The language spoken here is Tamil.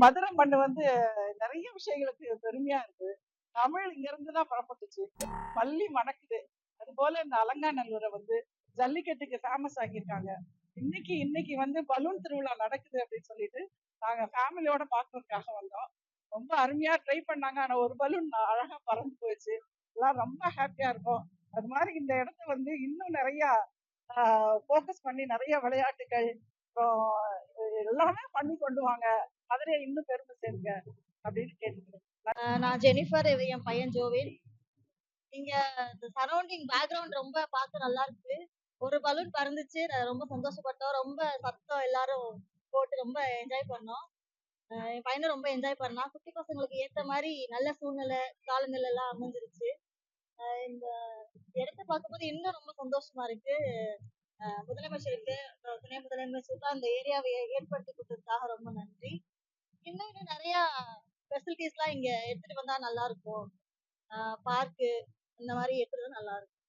மதுரை மண்ணு வந்து நிறைய விஷயங்களுக்கு பெருமையா இருக்கு. தமிழ் இங்க இருந்து தான் புறப்பட்டுச்சு. பள்ளி மணக்குது. அது போல இந்த அலங்காநல்லூரை வந்து ஜல்லிக்கட்டுக்கு ஃபேமஸ் ஆக்கியிருக்காங்க. இன்னைக்கு இன்னைக்கு வந்து பலூன் திருவிழா நடக்குது அப்படின்னு சொல்லிட்டு நாங்க ஃபேமிலியோட பார்க்கறதுக்காக வந்தோம். ரொம்ப அருமையா ட்ரை பண்ணாங்க. ஆனா ஒரு பலூன் அழகா பறந்து போயிடுச்சு. எல்லாம் ரொம்ப ஹாப்பியா இருக்கும். அது மாதிரி இந்த இடத்த வந்து இன்னும் நிறைய ஃபோக்கஸ் பண்ணி நிறைய விளையாட்டுகள் அப்புறம் எல்லாமே பண்ணி கொண்டு வாங்க. மதுரையை இன்னும் பெருமை சேர்ங்க அப்படின்னு கேட்டுக்கிறேன். நான் ஜெனிஃபர், இது என் பையன் ஜோவின். இங்க இந்த சரௌண்டிங் பேக்ரவுண்ட் ரொம்ப பார்க்க நல்லா இருக்கு. ஒரு பலூன் பறந்துச்சு, ரொம்ப சந்தோஷப்பட்டோம். ரொம்ப சத்தம் எல்லாரும் போட்டு ரொம்ப என்ஜாய் பண்ணோம். என் பையனும் ரொம்ப என்ஜாய் பண்ணான். குட்டி பசங்களுக்கு ஏத்த மாதிரி நல்ல சூழ்நிலை, காலநிலை எல்லாம் அமைஞ்சிருச்சு. இந்த இடத்த பார்க்கும்போது இன்னும் ரொம்ப சந்தோஷமா இருக்கு. முதலமைச்சருக்கு, துணை முதலமைச்சருக்கு அந்த ஏரியாவை ஏற்படுத்தி கொடுத்ததுக்காக ரொம்ப நன்றி. இன்னும் நிறைய ஃபெசிலிட்டிஸ்லாம் இங்க எடுத்துட்டு வந்தா நல்லா இருக்கும். பார்க்கு இந்த மாதிரி எடுத்துட்டு வந்தா நல்லா இருக்கும்.